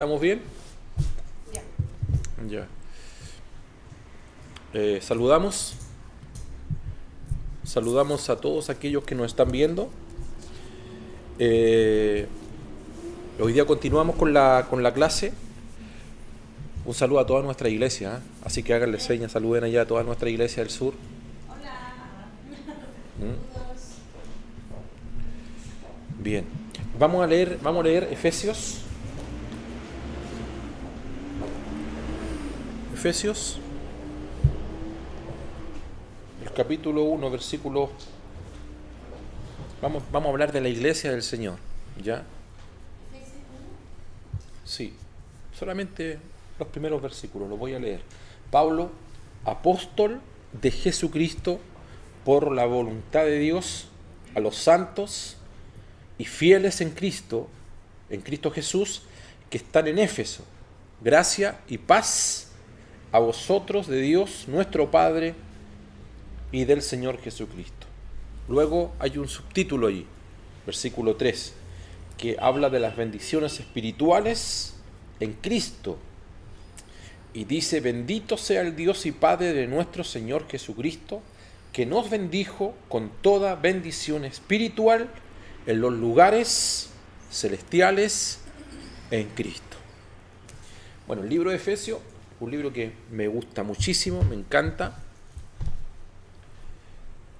¿Estamos bien? Ya. Ya. Saludamos a todos aquellos que nos están viendo. Eh, Hoy día continuamos con la clase. Un saludo a toda nuestra iglesia, ¿eh? Así que háganle señas, saluden allá a toda nuestra iglesia del sur. Hola. ¿Mm? Saludos. Bien. Vamos a leer Efesios. El capítulo 1, versículo. Vamos a hablar de la iglesia del Señor, ¿ya? Sí, solamente los primeros versículos, los voy a leer. Pablo, apóstol de Jesucristo, por la voluntad de Dios, a los santos y fieles en Cristo Jesús, que están en Éfeso. Gracia y paz a vosotros de Dios, nuestro Padre, y del Señor Jesucristo. Luego hay un subtítulo allí, versículo 3, que habla de las bendiciones espirituales en Cristo. Y dice: bendito sea el Dios y Padre de nuestro Señor Jesucristo, que nos bendijo con toda bendición espiritual en los lugares celestiales en Cristo. Bueno, el libro de Efesios, un libro que me gusta muchísimo, me encanta.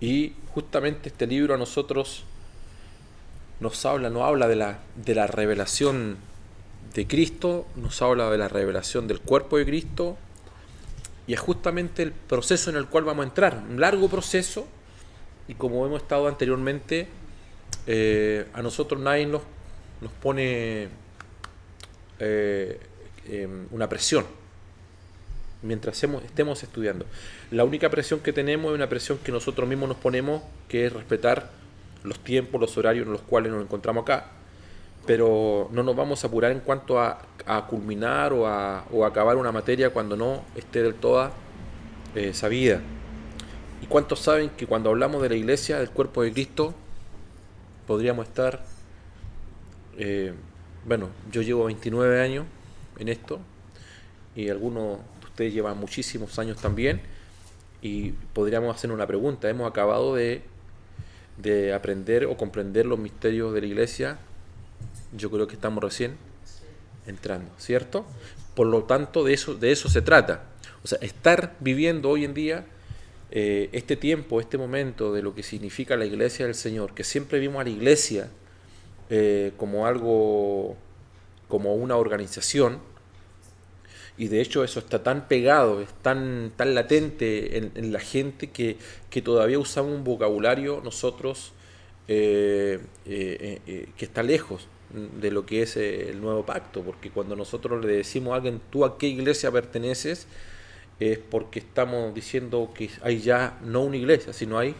Y justamente este libro a nosotros nos habla de la revelación de Cristo, nos habla de la revelación del cuerpo de Cristo, y es justamente el proceso en el cual vamos a entrar, un largo proceso, y como hemos estado anteriormente, a nosotros nadie nos pone una presión mientras estemos estudiando. La única presión que tenemos es una presión que nosotros mismos nos ponemos, que es respetar los tiempos, los horarios en los cuales nos encontramos acá, pero no nos vamos a apurar en cuanto a culminar o a acabar una materia cuando no esté del todo sabida. ¿Y cuántos saben que cuando hablamos de la iglesia, del cuerpo de Cristo, podríamos estar, yo llevo 29 años en esto, y algunos de ustedes llevan muchísimos años también, y podríamos hacer una pregunta: ¿hemos acabado de aprender o comprender los misterios de la iglesia? Yo creo que estamos recién entrando, ¿cierto? Por lo tanto, de eso se trata. O sea, estar viviendo hoy en día este tiempo, este momento de lo que significa la iglesia del Señor, que siempre vimos a la iglesia como algo, como una organización, y de hecho eso está tan pegado, es tan latente en la gente que todavía usamos un vocabulario nosotros que está lejos de lo que es el nuevo pacto, porque cuando nosotros le decimos a alguien: ¿tú a qué iglesia perteneces?, es porque estamos diciendo que hay ya no una iglesia, sino hay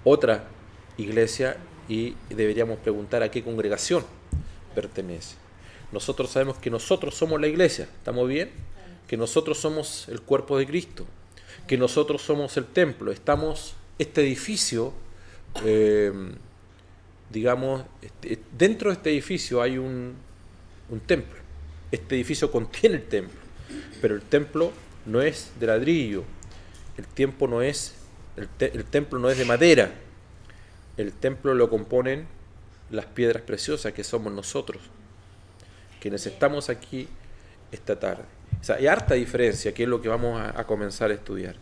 otra iglesia, y deberíamos preguntar a qué congregación pertenece. Nosotros sabemos que nosotros somos la iglesia, ¿estamos bien? Que nosotros somos el cuerpo de Cristo, que nosotros somos el templo. Este edificio, dentro de este edificio hay un templo. Este edificio contiene el templo, pero el templo no es de ladrillo, el templo no es de madera, el templo lo componen las piedras preciosas que somos nosotros, quienes estamos aquí esta tarde. O sea, hay harta diferencia, que es lo que vamos a comenzar a estudiar.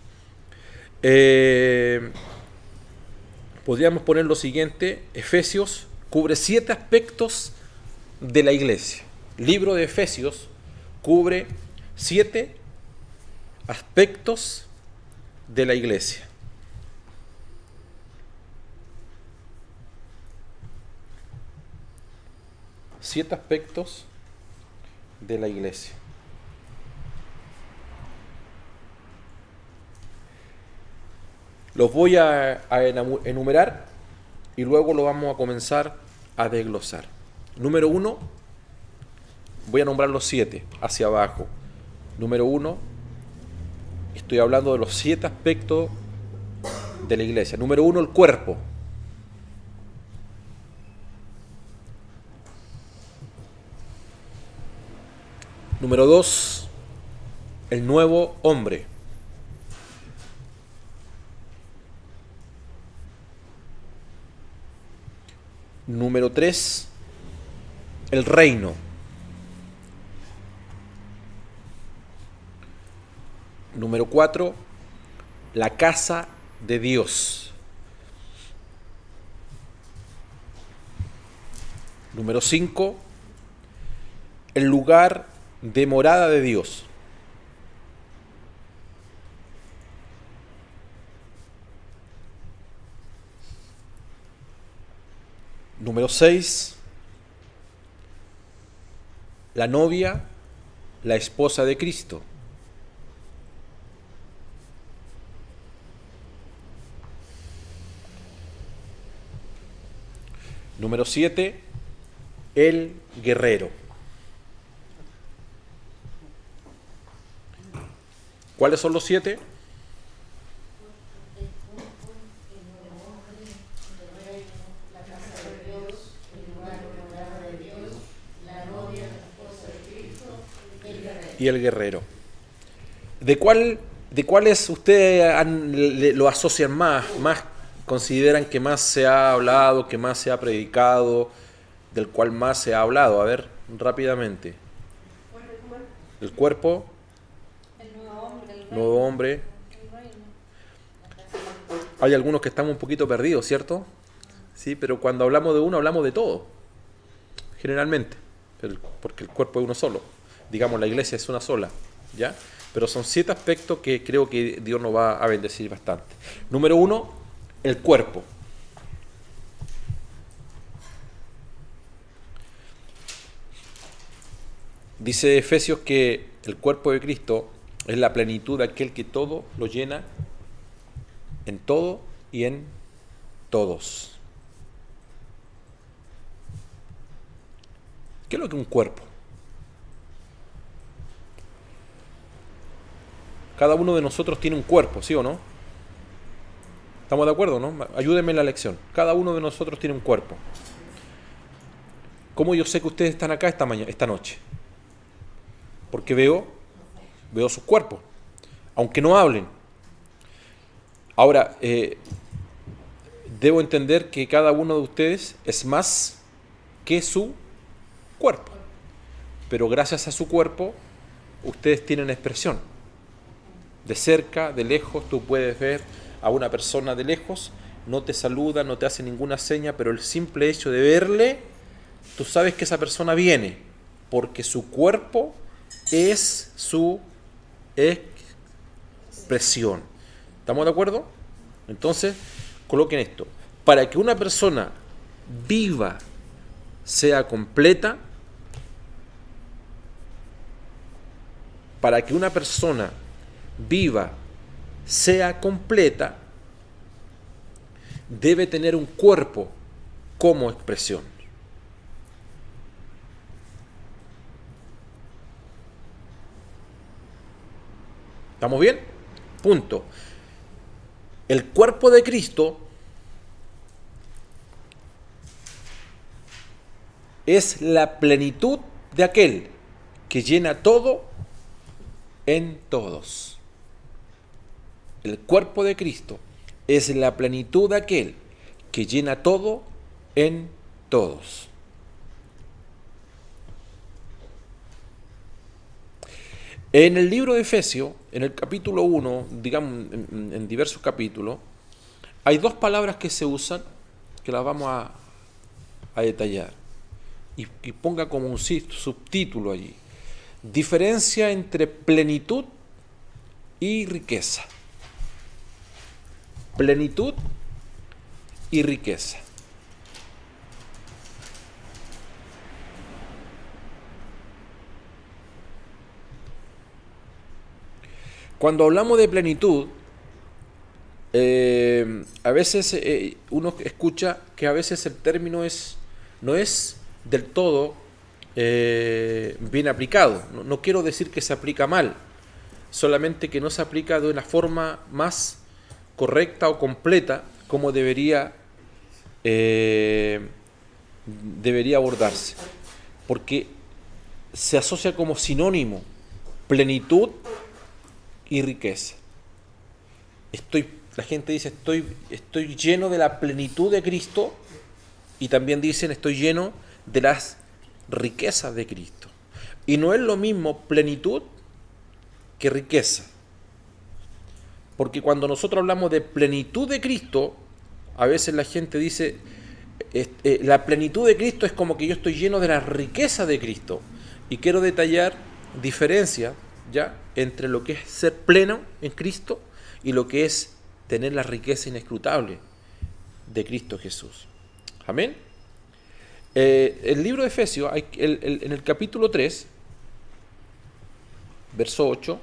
Podríamos poner lo siguiente: Efesios cubre 7 aspectos de la iglesia. El libro de Efesios cubre 7 aspectos de la iglesia. Siete aspectos de la iglesia. Los voy a enumerar y luego lo vamos a comenzar a desglosar. Número 1, voy a nombrar los 7 hacia abajo. Número 1, estoy hablando de los 7 aspectos de la iglesia. Número 1, el cuerpo. Número 2, el nuevo hombre. Número 3, el reino. Número 4, la casa de Dios. Número 5, el lugar de morada de Dios. Número 6, la novia, la esposa de Cristo. Número 7, el guerrero. ¿Cuáles son los 7? Y el guerrero. ¿De cuáles ustedes lo asocian más consideran que más se ha hablado, que más se ha predicado, del cual más se ha hablado? A ver, rápidamente. El cuerpo, El nuevo nuevo hombre. el reino. Hay algunos que estamos un poquito perdidos, ¿cierto? Sí, pero cuando hablamos de uno, hablamos de todo. Generalmente. Porque el cuerpo es uno solo. Digamos, la iglesia es una sola. ¿Ya? Pero son 7 aspectos que creo que Dios nos va a bendecir bastante. Número 1, el cuerpo. Dice Efesios que el cuerpo de Cristo es la plenitud de aquel que todo lo llena en todo y en todos. ¿Qué es lo que es un cuerpo? Cada uno de nosotros tiene un cuerpo, ¿sí o no? ¿Estamos de acuerdo, no? Ayúdenme en la lección. Cada uno de nosotros tiene un cuerpo. ¿Cómo yo sé que ustedes están acá esta noche? Porque veo sus cuerpos, aunque no hablen. Ahora, debo entender que cada uno de ustedes es más que su cuerpo. Pero gracias a su cuerpo, ustedes tienen expresión. De cerca, de lejos, tú puedes ver a una persona de lejos, no te saluda, no te hace ninguna seña, pero el simple hecho de verle, tú sabes que esa persona viene, porque su cuerpo es su expresión. ¿Estamos de acuerdo? Entonces, coloquen esto. Para que una persona viva sea completa, para que una persona viva sea completa, debe tener un cuerpo como expresión. ¿Estamos bien? Punto. El cuerpo de Cristo es la plenitud de aquel que llena todo en todos. El cuerpo de Cristo es la plenitud de aquel que llena todo en todos. En el libro de Efesios, en el capítulo 1, digamos en diversos capítulos, hay 2 palabras que se usan, que las vamos a detallar. Y ponga como un subtítulo allí. Diferencia entre plenitud y riqueza. Plenitud y riqueza. Cuando hablamos de plenitud, a veces uno escucha que a veces el término no es del todo bien aplicado. No quiero decir que se aplica mal, solamente que no se aplica de una forma más correcta o completa como debería abordarse. Porque se asocia como sinónimo plenitud y riqueza. La gente dice, estoy lleno de la plenitud de Cristo, y también dicen, estoy lleno de las riquezas de Cristo. Y no es lo mismo plenitud que riqueza. Porque cuando nosotros hablamos de plenitud de Cristo, a veces la gente dice, la plenitud de Cristo es como que yo estoy lleno de la riqueza de Cristo. Y quiero detallar diferencia ya entre lo que es ser pleno en Cristo y lo que es tener la riqueza inescrutable de Cristo Jesús. Amén. El libro de Efesios, en el capítulo 3, verso 8,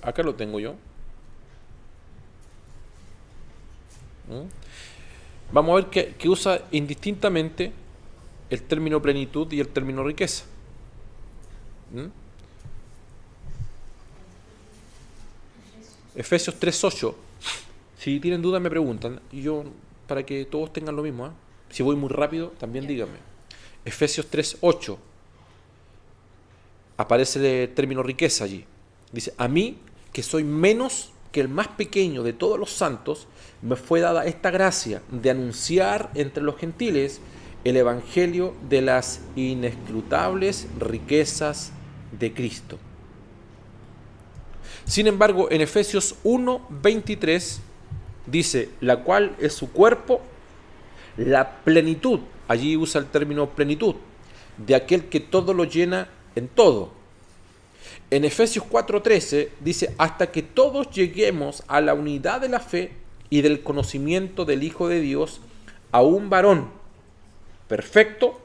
acá lo tengo yo. Vamos a ver que usa indistintamente el término plenitud y el término riqueza. Efesios 3:8. Si tienen dudas me preguntan, y yo, para que todos tengan lo mismo, si voy muy rápido, también díganme. Efesios 3:8. Aparece el término riqueza allí. Dice, a mí, que soy menos que el más pequeño de todos los santos, me fue dada esta gracia de anunciar entre los gentiles el evangelio de las inescrutables riquezas de Cristo. Sin embargo, en Efesios 1:23 dice, la cual es su cuerpo, la plenitud, allí usa el término plenitud, de aquel que todo lo llena en todo. En Efesios 4:13 dice, hasta que todos lleguemos a la unidad de la fe y del conocimiento del Hijo de Dios, a un varón perfecto,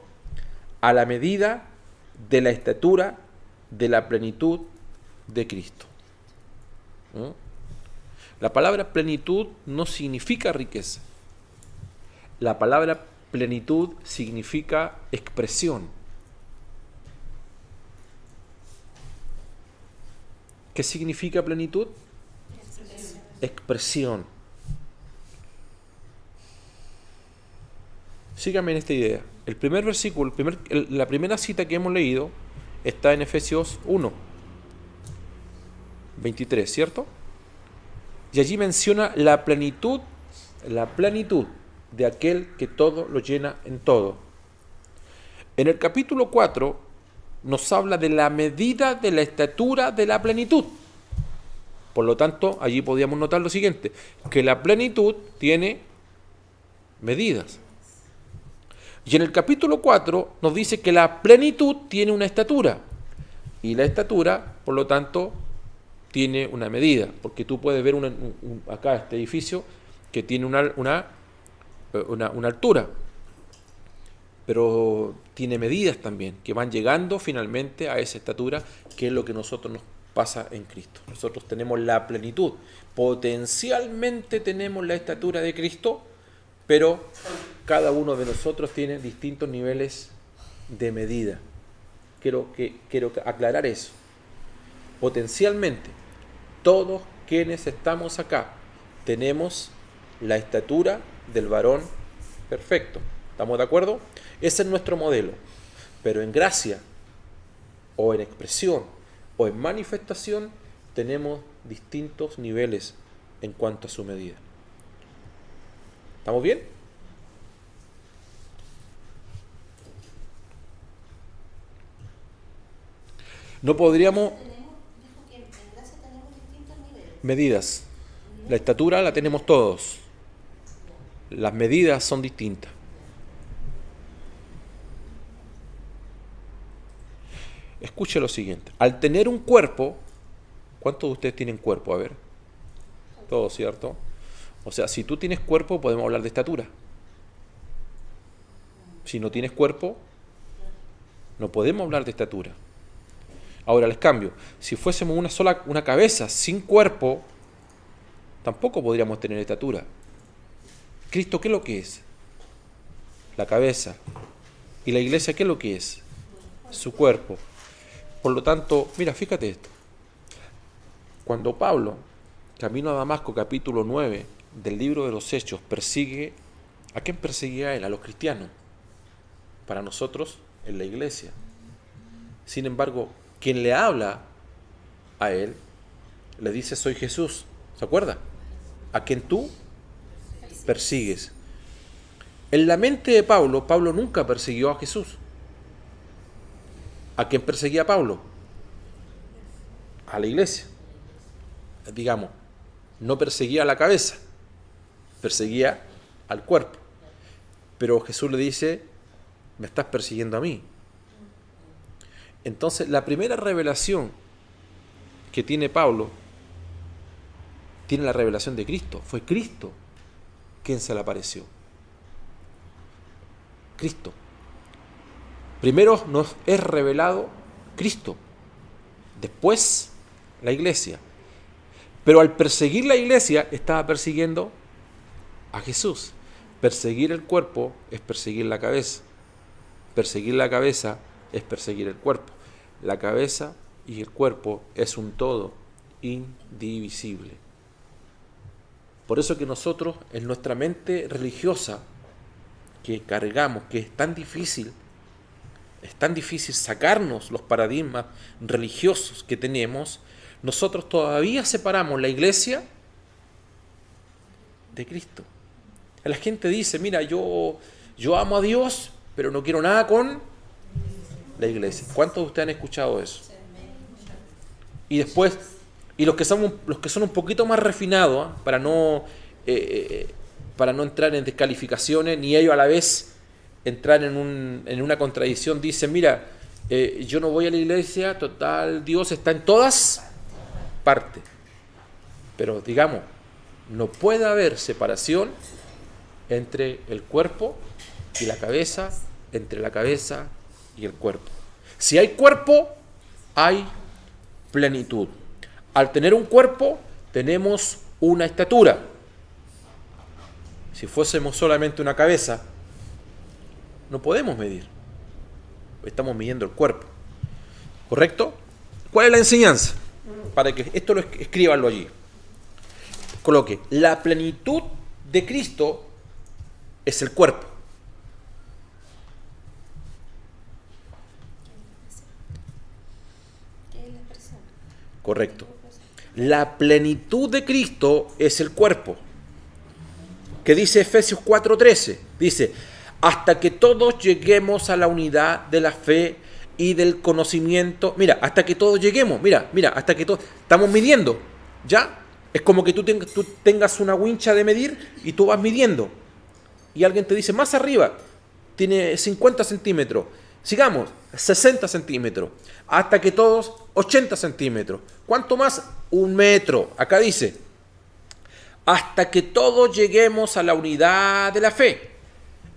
a la medida de la estatura de la plenitud de Cristo. La palabra plenitud no significa riqueza. La palabra plenitud significa expresión. ¿Qué significa plenitud? Expresión. Síganme en esta idea. El primer versículo, la primera cita que hemos leído está en Efesios 1:23, ¿cierto? Y allí menciona la plenitud de aquel que todo lo llena en todo. En el capítulo 4 nos habla de la medida de la estatura de la plenitud. Por lo tanto, allí podíamos notar lo siguiente, que la plenitud tiene medidas. Y en el capítulo 4 nos dice que la plenitud tiene una estatura. Y la estatura, por lo tanto, tiene una medida. Porque tú puedes ver acá este edificio que tiene una altura. Pero tiene medidas también, que van llegando finalmente a esa estatura, que es lo que nosotros nos pasa en Cristo. Nosotros tenemos la plenitud. Potencialmente tenemos la estatura de Cristo, pero cada uno de nosotros tiene distintos niveles de medida. Quiero aclarar eso. Potencialmente, todos quienes estamos acá tenemos la estatura del varón perfecto. ¿Estamos de acuerdo? Ese es nuestro modelo. Pero en gracia, o en expresión, o en manifestación, tenemos distintos niveles en cuanto a su medida. ¿Estamos bien? No podríamos... Dijo que en gracia tenemos distintos niveles. Medidas. La estatura la tenemos todos. Las medidas son distintas. Escuche lo siguiente. Al tener un cuerpo, ¿cuántos de ustedes tienen cuerpo? A ver. Todos, ¿cierto? O sea, si tú tienes cuerpo, podemos hablar de estatura. Si no tienes cuerpo, no podemos hablar de estatura. Ahora les cambio. Si fuésemos una cabeza sin cuerpo, tampoco podríamos tener estatura. Cristo, ¿qué es lo que es? La cabeza. ¿Y la iglesia qué es lo que es? Su cuerpo. Por lo tanto, mira, fíjate esto. Cuando Pablo, camino a Damasco, capítulo 9 del libro de los Hechos, persigue, ¿a quién perseguía él? A los cristianos. para nosotros es la iglesia. Sin embargo, quien le habla a él, le dice: soy Jesús. ¿Se acuerda? A quien tú persigues. En la mente de Pablo, Pablo nunca persiguió a Jesús. ¿A quién perseguía Pablo? A la iglesia. Digamos, no perseguía a la cabeza, perseguía al cuerpo. Pero Jesús le dice: me estás persiguiendo a mí. Entonces, la primera revelación que tiene Pablo, tiene la revelación de Cristo. Fue Cristo quien se le apareció. Cristo. Primero nos es revelado Cristo, después la iglesia. Pero al perseguir la iglesia, estaba persiguiendo a Jesús. Perseguir el cuerpo es perseguir la cabeza. Perseguir la cabeza es perseguir el cuerpo. La cabeza y el cuerpo es un todo indivisible. Por eso que nosotros, en nuestra mente religiosa que cargamos, que es tan difícil sacarnos los paradigmas religiosos que tenemos, nosotros todavía separamos la iglesia de Cristo. La gente dice: mira, yo amo a Dios, pero no quiero nada con la iglesia. ¿Cuántos de ustedes han escuchado eso? Y después, y los que son un poquito más refinados, para no entrar en descalificaciones, ni ellos a la vez entrar en una contradicción, dicen: mira, yo no voy a la iglesia, total, Dios está en todas partes. Pero digamos, no puede haber separación entre el cuerpo y la cabeza, entre la cabeza y el cuerpo. Si hay cuerpo, hay plenitud. Al tener un cuerpo, tenemos una estatura. Si fuésemos solamente una cabeza, no podemos medir. Estamos midiendo el cuerpo. ¿Correcto? ¿Cuál es la enseñanza? Para que esto lo escríbanlo allí. Coloque: la plenitud de Cristo es el cuerpo. ¿Qué es la expresión? Correcto. La plenitud de Cristo es el cuerpo. Que dice Efesios 4:13. Dice: hasta que todos lleguemos a la unidad de la fe y del conocimiento. Mira, hasta que todos lleguemos. Mira, hasta que todos. Estamos midiendo. ¿Ya? Es como que tú tengas una wincha de medir y tú vas midiendo. Y alguien te dice: más arriba, tiene 50 centímetros. Sigamos, 60 centímetros. Hasta que todos, 80 centímetros. ¿Cuánto más? 1 metro. Acá dice: hasta que todos lleguemos a la unidad de la fe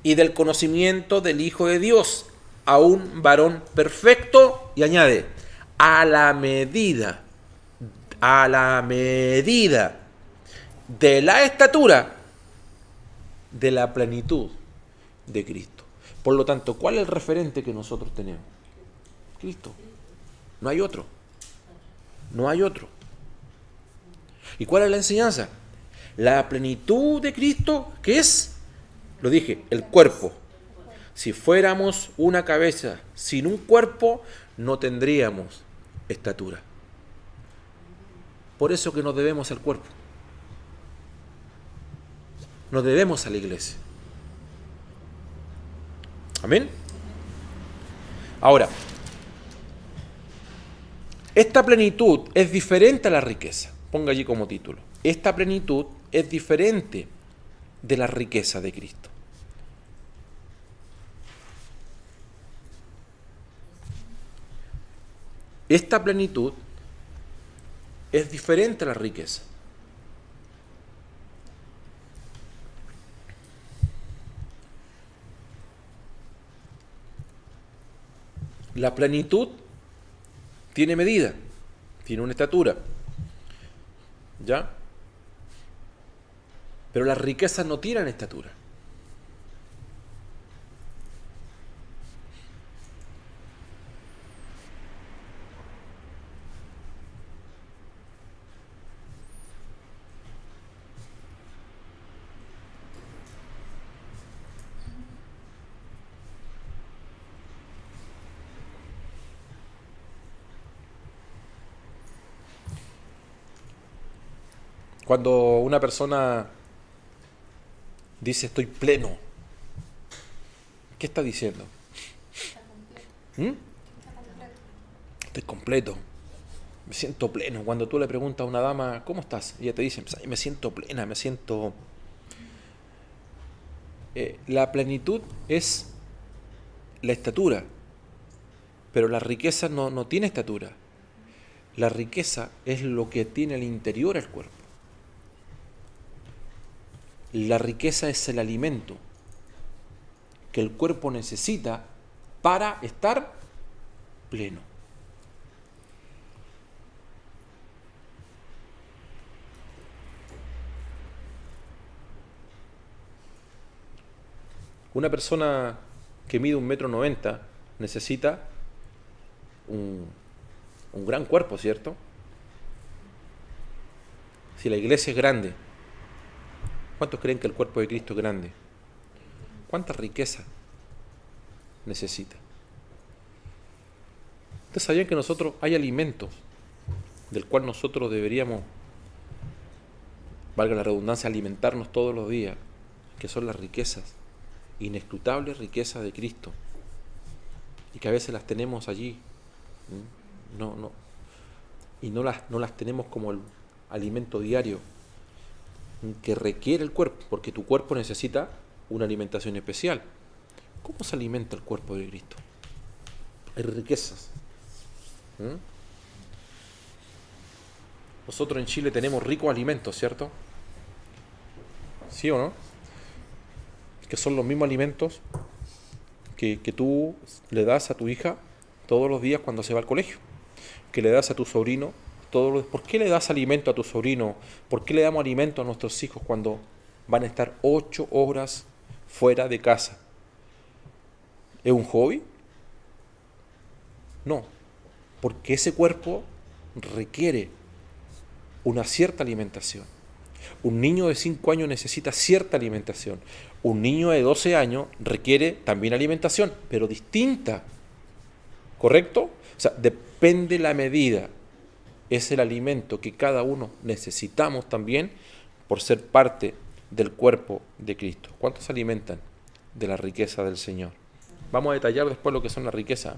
y del conocimiento del Hijo de Dios, a un varón perfecto, y añade: a la medida de la estatura de la plenitud de Cristo. Por lo tanto, ¿cuál es el referente que nosotros tenemos? Cristo. No hay otro. No hay otro. ¿Y cuál es la enseñanza? La plenitud de Cristo, ¿qué es? Lo dije, el cuerpo. Si fuéramos una cabeza sin un cuerpo, no tendríamos estatura. Por eso que nos debemos al cuerpo. Nos debemos a la iglesia. Amén. Ahora, esta plenitud es diferente a la riqueza. Ponga allí como título: esta plenitud es diferente de la riqueza de Cristo. Esta plenitud es diferente a la riqueza. La plenitud tiene medida, tiene una estatura, ¿ya? Pero las riquezas no tienen estatura. Cuando una persona dice estoy pleno, ¿qué está diciendo? Está completo. ¿Mm? Está completo. Estoy completo, me siento pleno. Cuando tú le preguntas a una dama, ¿cómo estás? Y ella te dice, me siento plena, me siento... la plenitud es la estatura, pero la riqueza no tiene estatura. La riqueza es lo que tiene al interior el cuerpo. La riqueza es el alimento que el cuerpo necesita para estar pleno. Una persona que mide 1,90 m necesita un gran cuerpo, ¿cierto? Si la iglesia es grande, ¿cuántos creen que el cuerpo de Cristo es grande? ¿Cuánta riqueza necesita? ¿Ustedes sabían que nosotros hay alimentos del cual nosotros deberíamos, valga la redundancia, alimentarnos todos los días, que son las riquezas, inescrutables riquezas de Cristo, y que a veces las tenemos allí, y no las tenemos como el alimento diario que requiere el cuerpo, porque tu cuerpo necesita una alimentación especial. ¿Cómo se alimenta el cuerpo de Cristo? Hay riquezas. Nosotros en Chile tenemos ricos alimentos, ¿cierto? ¿Sí o no? Que son los mismos alimentos que tú le das a tu hija todos los días cuando se va al colegio, que le das a tu sobrino todos los días. ¿Por qué le das alimento a tu sobrino? ¿Por qué le damos alimento a nuestros hijos cuando van a estar 8 horas fuera de casa? ¿Es un hobby? No, porque ese cuerpo requiere una cierta alimentación. Un niño de 5 años necesita cierta alimentación. Un niño de 12 años requiere también alimentación, pero distinta. ¿Correcto? O sea, depende la medida. Es el alimento que cada uno necesitamos también por ser parte del cuerpo de Cristo. ¿Cuántos se alimentan de la riqueza del Señor? Vamos a detallar después lo que son las riquezas.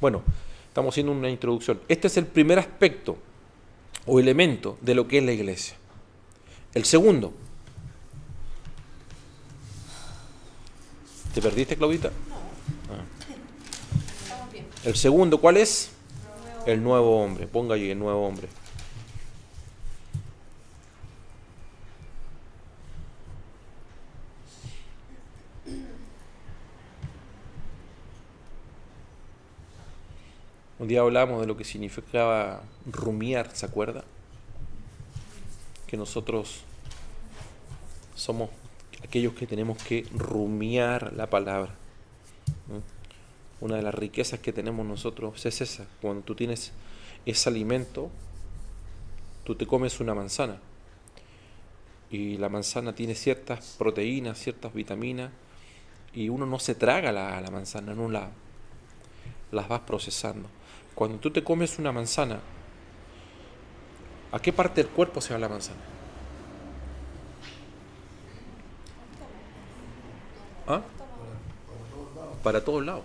Bueno, estamos haciendo una introducción. Este es el primer aspecto o elemento de lo que es la iglesia. El segundo. ¿Te perdiste, Claudita? Estamos bien. El segundo, ¿cuál es? El nuevo hombre. Ponga ahí el nuevo hombre. Un día hablamos de lo que significaba rumiar, ¿se acuerda? Que nosotros somos aquellos que tenemos que rumiar la palabra. Una de las riquezas que tenemos nosotros es esa. Cuando tú tienes ese alimento, tú te comes una manzana. Y la manzana tiene ciertas proteínas, ciertas vitaminas, y uno no se traga la manzana, no las vas procesando. Cuando tú te comes una manzana, ¿a qué parte del cuerpo se va la manzana? ¿Ah? Para todos lados.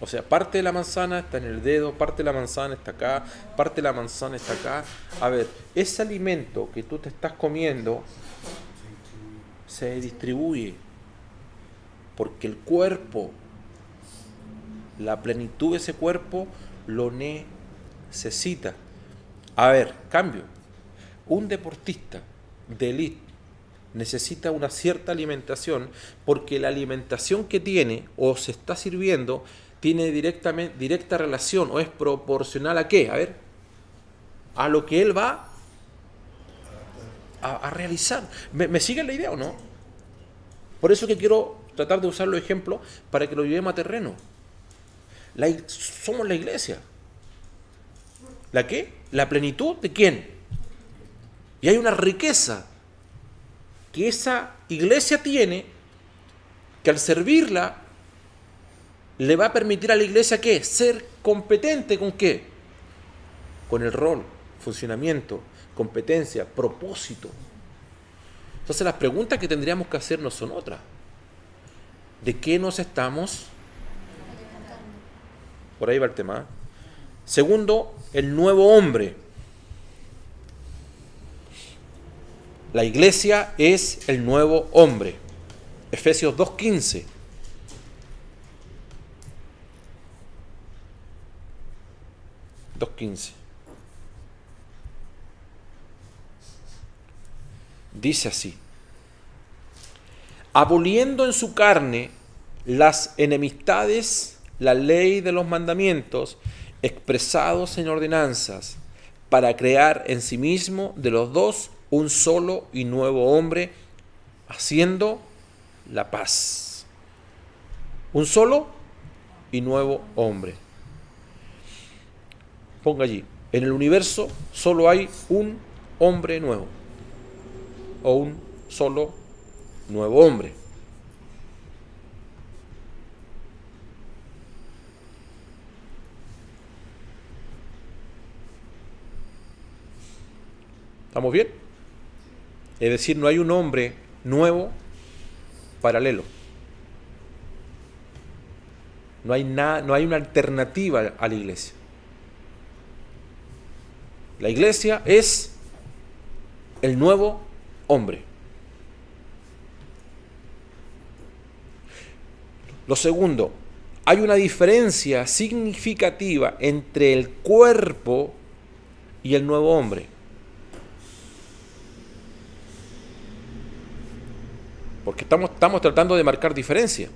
O sea, parte de la manzana está en el dedo, parte de la manzana está acá, parte de la manzana está acá. A ver, ese alimento que tú te estás comiendo se distribuye porque el cuerpo, la plenitud de ese cuerpo lo necesita. A ver, cambio. Un deportista de élite necesita una cierta alimentación porque la alimentación que tiene o se está sirviendo tiene directa relación o es proporcional a qué, a ver, a lo que él va a realizar. ¿Me siguen la idea o no? Por eso que quiero tratar de usar los ejemplos para que lo llevemos a terreno. Somos la iglesia. ¿La qué? ¿La plenitud de quién? Y hay una riqueza que esa iglesia tiene, que al servirla le va a permitir a la iglesia ¿qué? Ser competente ¿con qué? Con el rol funcionamiento, competencia, propósito. Entonces las preguntas que tendríamos que hacernos son otras. ¿De qué nos estamos? Por ahí va el tema. Segundo, el nuevo hombre. La iglesia es el nuevo hombre. Efesios 2:15. Dice así: aboliendo en su carne las enemistades, la ley de los mandamientos expresados en ordenanzas, para crear en sí mismo de los dos un solo y nuevo hombre, haciendo la paz. Un solo y nuevo hombre. Ponga allí, en el universo solo hay un hombre nuevo, o un solo nuevo hombre. ¿Estamos bien? Es decir, no hay un hombre nuevo paralelo. No hay una alternativa a la iglesia. La iglesia es el nuevo hombre. Lo segundo, hay una diferencia significativa entre el cuerpo y el nuevo hombre. Porque estamos tratando de marcar diferencia.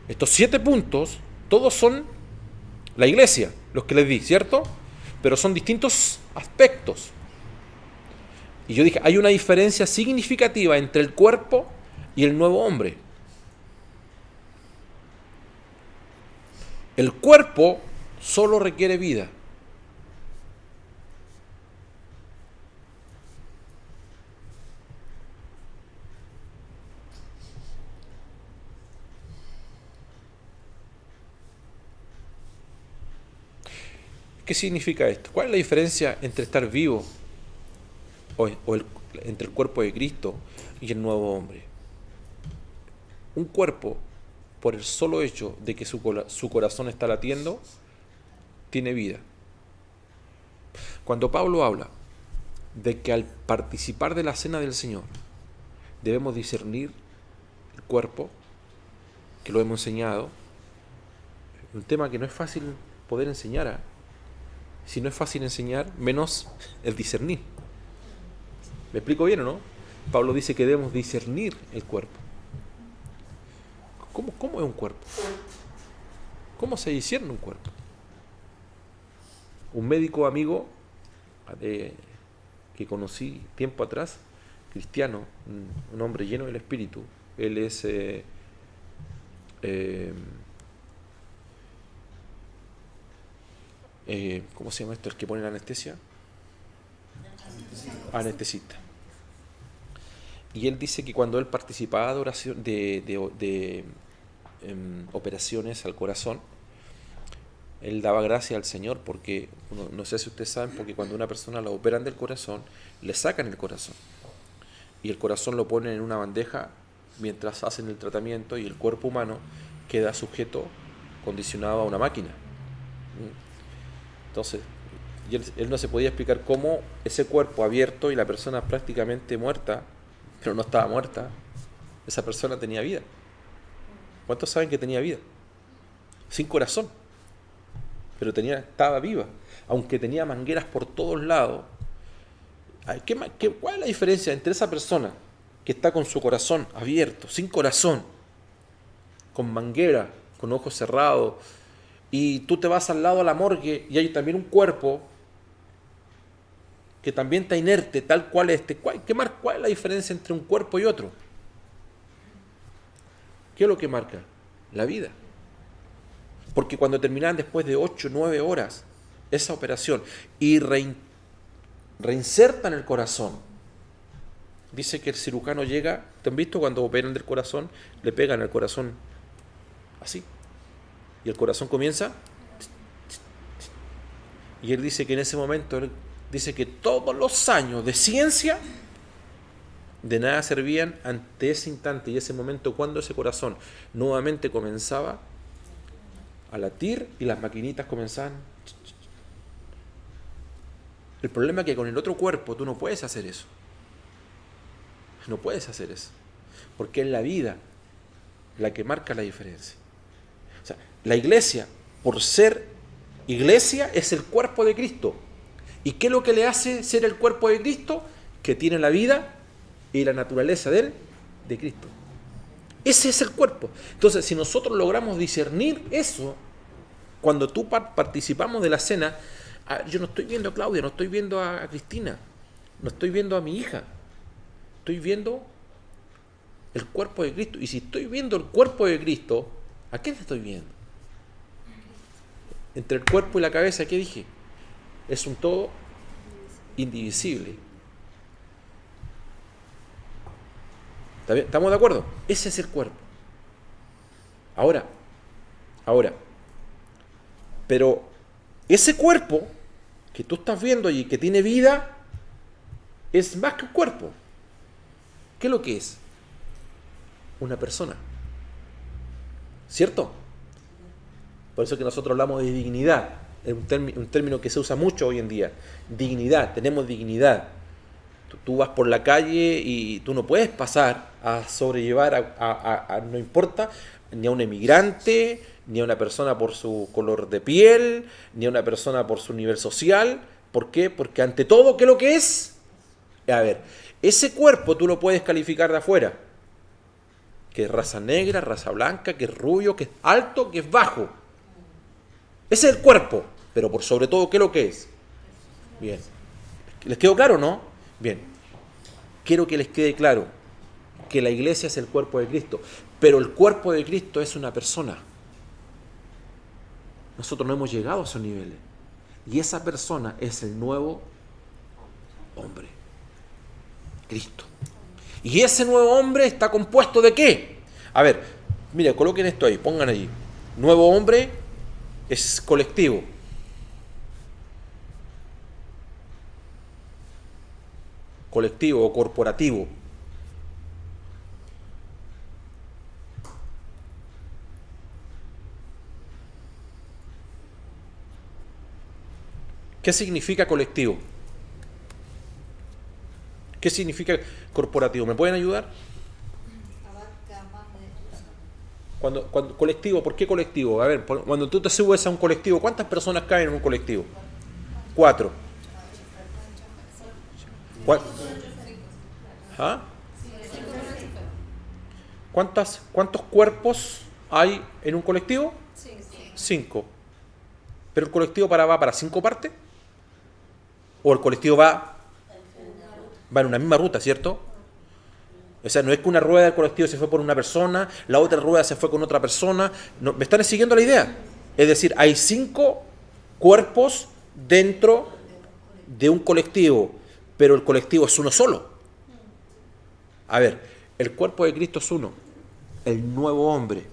Estos 7 puntos, todos son la iglesia, los que les di, ¿cierto? Pero son distintos aspectos. Y yo dije, hay una diferencia significativa entre el cuerpo y el nuevo hombre. El cuerpo solo requiere vida. ¿Qué significa esto? ¿Cuál es la diferencia entre estar vivo entre el cuerpo de Cristo y el nuevo hombre? Un cuerpo, por el solo hecho de que su corazón está latiendo, tiene vida. Cuando Pablo habla de que al participar de la cena del Señor debemos discernir el cuerpo, que lo hemos enseñado, un tema que no es fácil poder enseñar. Si no es fácil enseñar, menos el discernir. ¿Me explico bien o no? Pablo dice que debemos discernir el cuerpo. ¿Cómo es un cuerpo? ¿Cómo se discierne un cuerpo? Un médico amigo que conocí tiempo atrás, cristiano, un hombre lleno del Espíritu, él es ¿cómo se llama esto? ¿El que pone la anestesia? Anestesista. Y él dice que cuando él participaba de oración, de operaciones al corazón, él daba gracias al Señor porque, no sé si ustedes saben, porque cuando una persona la operan del corazón, le sacan el corazón. Y el corazón lo ponen en una bandeja mientras hacen el tratamiento y el cuerpo humano queda sujeto, condicionado a una máquina. Entonces, él no se podía explicar cómo ese cuerpo abierto y la persona prácticamente muerta, pero no estaba muerta, esa persona tenía vida. ¿Cuántos saben que tenía vida? Sin corazón, pero estaba viva, aunque tenía mangueras por todos lados. ¿Cuál es la diferencia entre esa persona que está con su corazón abierto, sin corazón, con manguera, con ojos cerrados, y tú te vas al lado a la morgue y hay también un cuerpo que también está inerte, tal cual este? ¿Cuál es la diferencia entre un cuerpo y otro? ¿Qué es lo que marca? La vida. Porque cuando terminaban después de 8 o 9 horas esa operación y reinsertan el corazón, dice que el cirujano llega, ¿te han visto cuando operan del corazón? Le pegan al corazón así. Y el corazón comienza Y él dice que en ese momento, él dice que todos los años de ciencia de nada servían ante ese instante y ese momento cuando ese corazón nuevamente comenzaba a latir y las maquinitas comenzaban. El problema es que con el otro cuerpo tú no puedes hacer eso. No puedes hacer eso. Porque es la vida la que marca la diferencia. O sea, la iglesia, por ser iglesia, es el cuerpo de Cristo. ¿Y qué es lo que le hace ser el cuerpo de Cristo? Que tiene la vida y la naturaleza de Cristo. Ese es el cuerpo. Entonces, si nosotros logramos discernir eso, cuando tú participamos de la cena, yo no estoy viendo a Claudia, no estoy viendo a Cristina, no estoy viendo a mi hija, estoy viendo el cuerpo de Cristo. Y si estoy viendo el cuerpo de Cristo, ¿a quién estoy viendo? Entre el cuerpo y la cabeza, ¿qué dije? Es un todo indivisible. ¿Estamos de acuerdo? Ese es el cuerpo. Ahora, pero ese cuerpo que tú estás viendo allí, que tiene vida, es más que un cuerpo. ¿Qué es lo que es? Una persona. ¿Cierto? Por eso que nosotros hablamos de dignidad. Es un término que se usa mucho hoy en día. Dignidad, tenemos dignidad. Tú vas por la calle y tú no puedes pasar a sobrellevar no importa, ni a un emigrante, ni a una persona por su color de piel, ni a una persona por su nivel social. ¿Por qué? Porque ante todo, ¿qué es lo que es? A ver, ese cuerpo tú lo puedes calificar de afuera. Que es raza negra, raza blanca, que es rubio, que es alto, que es bajo. Ese es el cuerpo. Pero por sobre todo, ¿qué es lo que es? Bien. ¿Les quedó claro, no? Bien. Quiero que les quede claro que la iglesia es el cuerpo de Cristo. Pero el cuerpo de Cristo es una persona. Nosotros no hemos llegado a esos niveles. Y esa persona es el nuevo hombre. Cristo. Y ese nuevo hombre está compuesto ¿de qué? A ver, mira, coloquen esto ahí, pongan allí. Nuevo hombre es colectivo. Colectivo o corporativo. ¿Qué significa colectivo? ¿Qué significa corporativo? ¿Me pueden ayudar? Cuando colectivo, ¿por qué colectivo? A ver, cuando tú te subes a un colectivo, ¿cuántas personas caen en un colectivo? 4. ¿Ah? ¿Cuántos cuerpos hay en un colectivo? 5. ¿Pero el colectivo va para 5 partes? ¿O el colectivo va en una misma ruta, ¿cierto? O sea, no es que una rueda del colectivo se fue por una persona, la otra rueda se fue con otra persona. No, ¿me están siguiendo la idea? Es decir, hay 5 cuerpos dentro de un colectivo, pero el colectivo es uno solo. A ver, el cuerpo de Cristo es uno, el nuevo hombre.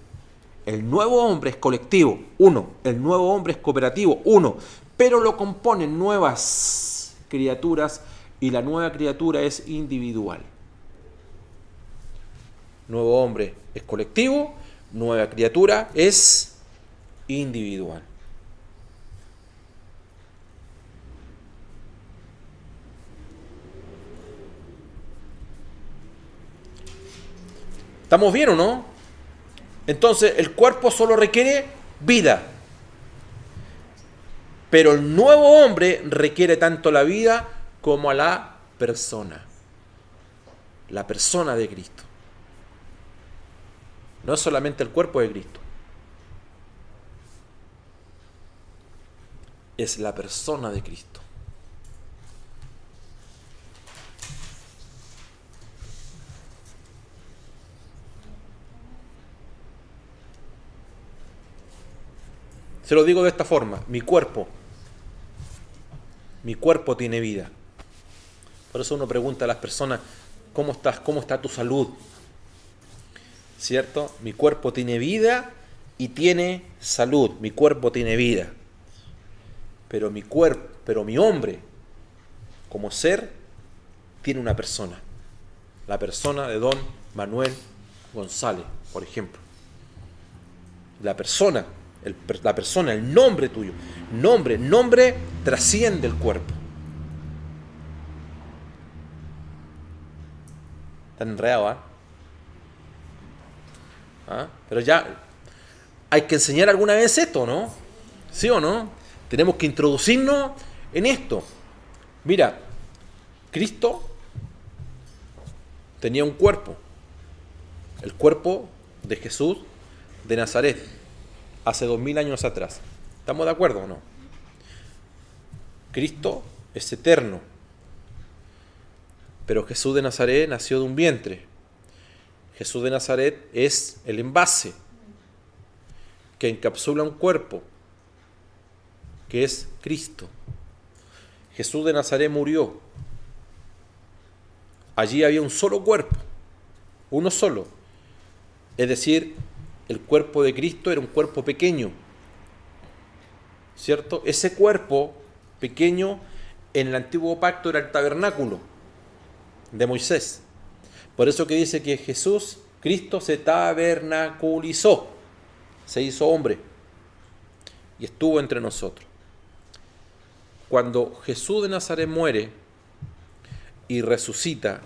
El nuevo hombre es colectivo, uno. El nuevo hombre es cooperativo, uno. Pero lo componen nuevas criaturas y la nueva criatura es individual. Nuevo hombre es colectivo, nueva criatura es individual. ¿Estamos bien o no? Entonces, el cuerpo solo requiere vida. Pero el nuevo hombre requiere tanto la vida como a la persona. La persona de Cristo. No es solamente el cuerpo de Cristo. Es la persona de Cristo. Se lo digo de esta forma, mi cuerpo tiene vida. Por eso uno pregunta a las personas, ¿cómo estás? ¿Cómo está tu salud? ¿Cierto? Mi cuerpo tiene vida y tiene salud. Mi cuerpo tiene vida. pero mi cuerpo, pero mi hombre, como ser, tiene una persona. La persona de don Manuel González, por ejemplo. La persona, el nombre tuyo. Nombre trasciende el cuerpo. Está enredado, ¿ah? Pero ya hay que enseñar alguna vez esto, ¿no? ¿Sí o no? Tenemos que introducirnos en esto. Mira, Cristo tenía un cuerpo. El cuerpo de Jesús de Nazaret, hace 2000 años atrás. ¿Estamos de acuerdo o no? Cristo es eterno. Pero Jesús de Nazaret nació de un vientre. Jesús de Nazaret es el envase que encapsula un cuerpo, que es Cristo. Jesús de Nazaret murió. Allí había un solo cuerpo, uno solo. Es decir, el cuerpo de Cristo era un cuerpo pequeño, ¿cierto? Ese cuerpo pequeño en el antiguo pacto era el tabernáculo de Moisés. Por eso que dice que Jesús, Cristo, se tabernaculizó, se hizo hombre y estuvo entre nosotros. Cuando Jesús de Nazaret muere y resucita,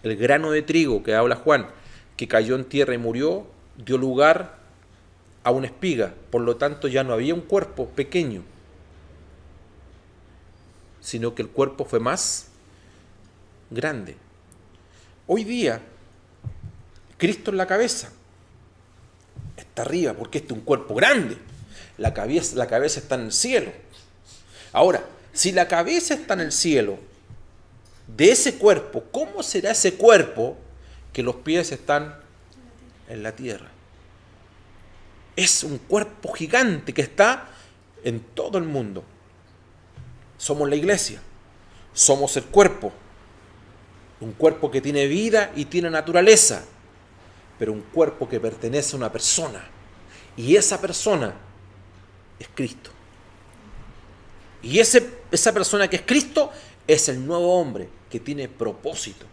el grano de trigo que habla Juan, que cayó en tierra y murió, dio lugar a una espiga. Por lo tanto, ya no había un cuerpo pequeño, sino que el cuerpo fue más grande. Hoy día, Cristo es la cabeza. Está arriba porque este es un cuerpo grande. La cabeza está en el cielo. Ahora, si la cabeza está en el cielo, de ese cuerpo, ¿cómo será ese cuerpo que los pies están en la tierra? Es un cuerpo gigante que está en todo el mundo. Somos la iglesia, somos el cuerpo. Un cuerpo que tiene vida y tiene naturaleza, pero un cuerpo que pertenece a una persona. Y esa persona es Cristo. Y esa persona que es Cristo es el nuevo hombre que tiene propósito.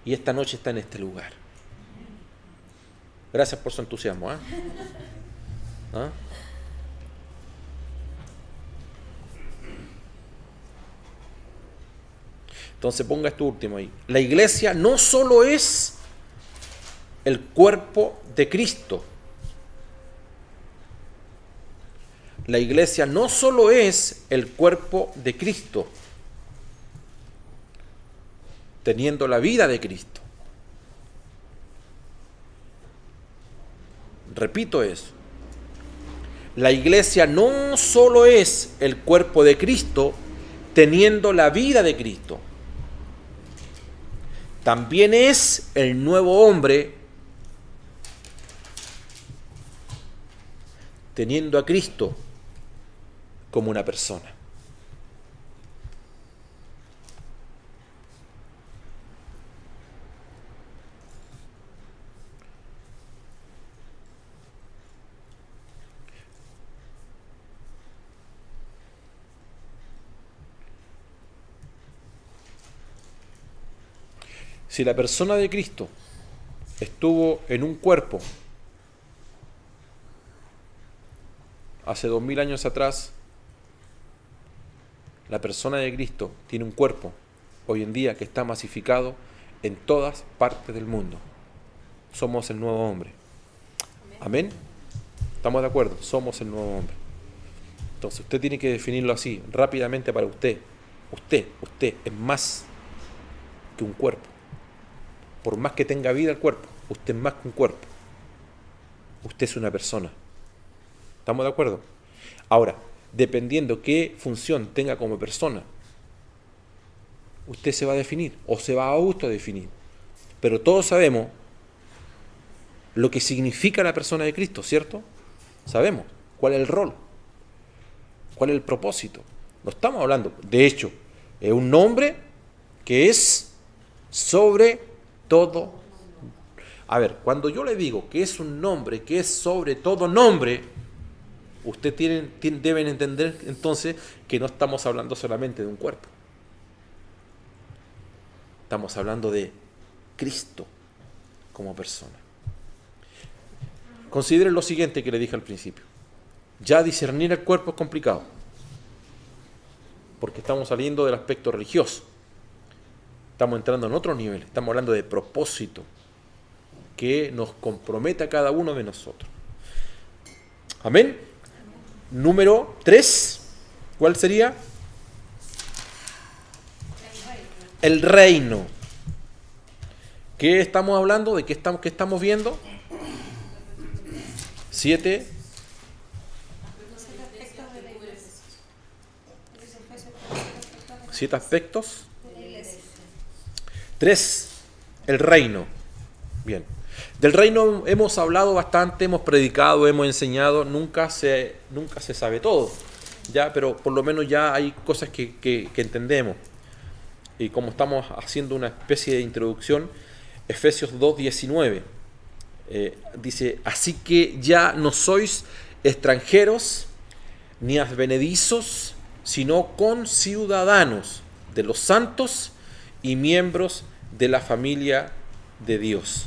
Y esta noche está en este lugar. Gracias por su entusiasmo. ¿Ah? Entonces ponga esto último ahí. La iglesia no solo es el cuerpo de Cristo. La iglesia no solo es el cuerpo de Cristo, teniendo la vida de Cristo. Repito eso. La iglesia no solo es el cuerpo de Cristo, teniendo la vida de Cristo. También es el nuevo hombre, teniendo a Cristo como una persona. Si la persona de Cristo estuvo en un cuerpo hace 2000 años atrás, la persona de Cristo tiene un cuerpo hoy en día que está masificado en todas partes del mundo. Somos el nuevo hombre. ¿Amén? ¿Estamos de acuerdo? Somos el nuevo hombre. Entonces usted tiene que definirlo así, rápidamente para usted. Usted es más que un cuerpo. Por más que tenga vida el cuerpo, usted es más que un cuerpo. Usted es una persona. ¿Estamos de acuerdo? Ahora, dependiendo qué función tenga como persona, usted se va a definir o se va a autodefinir. Pero todos sabemos lo que significa la persona de Cristo, ¿cierto? Sabemos cuál es el rol, cuál es el propósito. No estamos hablando, de hecho, es un nombre que es sobre todo. A ver, cuando yo le digo que es un nombre que es sobre todo nombre, Ustedes deben entender entonces que no estamos hablando solamente de un cuerpo. Estamos hablando de Cristo como persona. Consideren lo siguiente que le dije al principio. Ya discernir el cuerpo es complicado, porque estamos saliendo del aspecto religioso. Estamos entrando en otro nivel. Estamos hablando de propósito que nos compromete a cada uno de nosotros. Amén. Número 3. ¿Cuál sería? El reino. ¿Qué estamos hablando? ¿De qué estamos viendo? 7. Siete aspectos. 3. El reino. Bien. Del reino hemos hablado bastante, hemos predicado, hemos enseñado, nunca se sabe todo, ¿ya? Pero por lo menos ya hay cosas que entendemos. Y como estamos haciendo una especie de introducción, Efesios 2:19 dice: así que ya no sois extranjeros ni advenedizos, sino conciudadanos de los santos y miembros de la familia de Dios.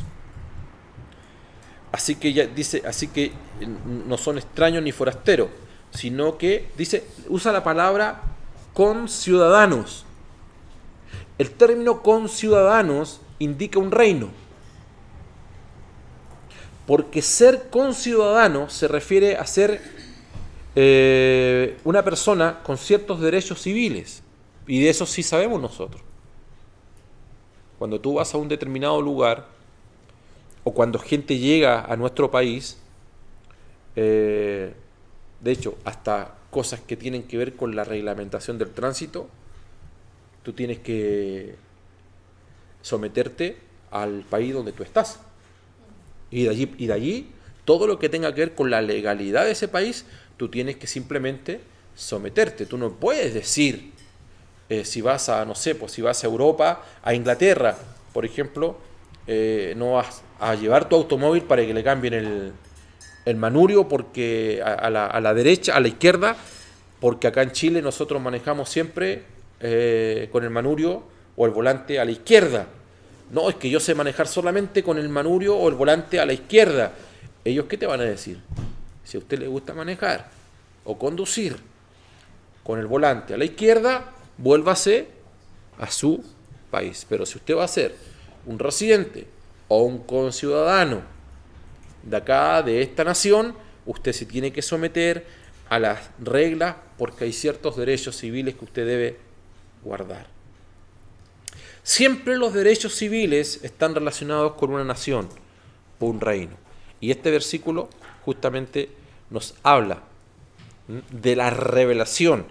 Así que ya dice, así que no son extraños ni forasteros, sino que dice, usa la palabra conciudadanos. El término conciudadanos indica un reino. Porque ser conciudadano se refiere a ser una persona con ciertos derechos civiles. Y de eso sí sabemos nosotros. Cuando tú vas a un determinado lugar, o cuando gente llega a nuestro país, de hecho, hasta cosas que tienen que ver con la reglamentación del tránsito, tú tienes que someterte al país donde tú estás. Y de allí, todo lo que tenga que ver con la legalidad de ese país, tú tienes que simplemente someterte. Tú no puedes decir, si vas a, no sé, pues si vas a Europa, a Inglaterra, por ejemplo, no vas a llevar tu automóvil para que le cambien el manurio porque a la derecha, a la izquierda, porque acá en Chile nosotros manejamos siempre con el manurio o el volante a la izquierda. No, es que yo sé manejar solamente con el manurio o el volante a la izquierda. ¿Ellos qué te van a decir? Si a usted le gusta manejar o conducir con el volante a la izquierda, vuélvase a su país. Pero si usted va a ser un residente o un conciudadano de acá, de esta nación, usted se tiene que someter a las reglas porque hay ciertos derechos civiles que usted debe guardar. Siempre los derechos civiles están relacionados con una nación o un reino. Y este versículo justamente nos habla de la revelación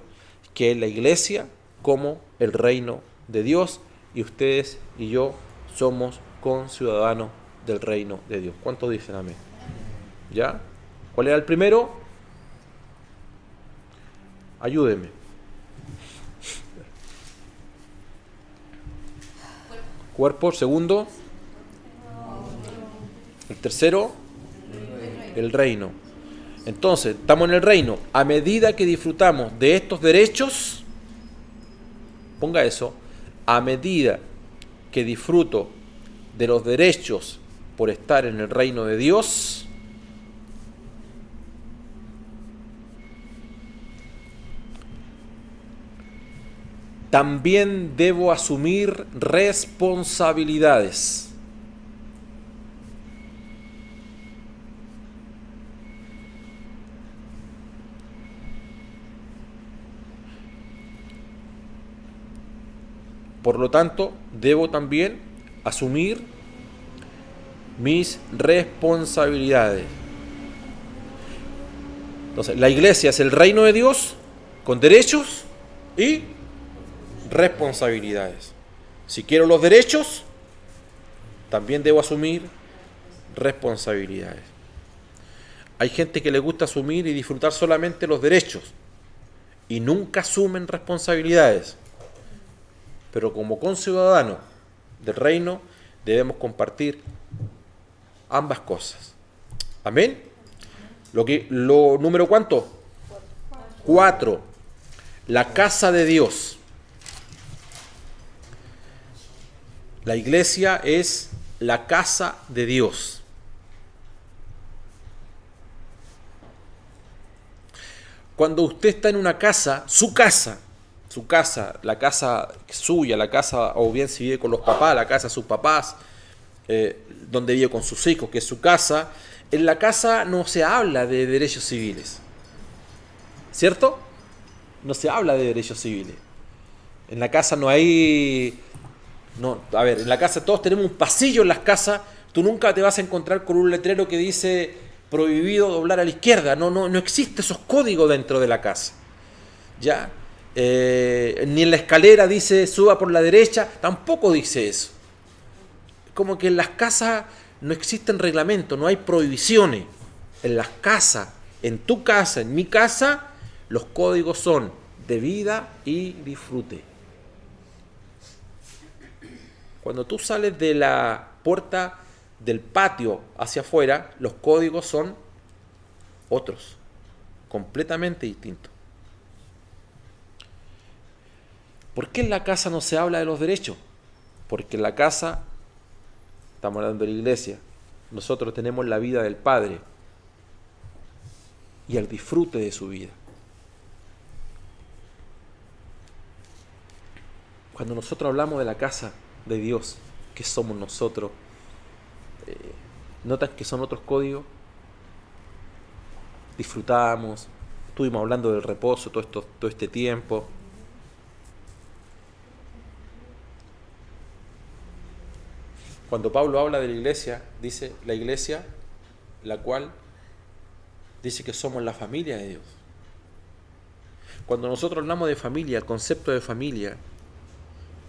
que es la iglesia como el reino de Dios, y ustedes y yo somos conciudadanos del reino de Dios. ¿Cuántos dicen amén? ¿Ya? ¿Cuál era el primero? Ayúdenme. Cuerpo. Segundo. El tercero. El reino. Entonces, estamos en el reino. A medida que disfrutamos de estos derechos, ponga eso, a medida que disfruto de los derechos por estar en el reino de Dios, también debo asumir responsabilidades. Por lo tanto, debo también asumir mis responsabilidades. Entonces, la iglesia es el reino de Dios con derechos y responsabilidades. Si quiero los derechos, también debo asumir responsabilidades. Hay gente que le gusta asumir y disfrutar solamente los derechos y nunca asumen responsabilidades. Pero como conciudadanos del reino debemos compartir ambas cosas. Amén. Lo número ¿cuánto? 4. La casa de Dios. La iglesia es la casa de Dios. Cuando usted está en una casa, su casa, la casa suya, la casa, o bien si vive con los papás, la casa de sus papás, donde vive con sus hijos, que es su casa, en la casa no se habla de derechos civiles. ¿Cierto? No se habla de derechos civiles. En la casa no hay... No, a ver, en la casa todos tenemos un pasillo en las casas. Tú nunca te vas a encontrar con un letrero que dice prohibido doblar a la izquierda. No existe esos códigos dentro de la casa. ¿Ya? Ni en la escalera dice suba por la derecha. Tampoco dice eso. Como que en las casas no existen reglamentos, no hay prohibiciones. En las casas, en tu casa, en mi casa, los códigos son de vida y disfrute. Cuando tú sales de la puerta del patio hacia afuera, los códigos son otros, completamente distintos. ¿Por qué en la casa no se habla de los derechos? Porque en la casa, estamos hablando de la iglesia, nosotros tenemos la vida del Padre y el disfrute de su vida. Cuando nosotros hablamos de la casa de Dios, que somos nosotros, ¿notan que son otros códigos? Disfrutamos, estuvimos hablando del reposo todo este tiempo. Cuando Pablo habla de la iglesia, dice la iglesia, la cual dice que somos la familia de Dios. Cuando nosotros hablamos de familia, el concepto de familia,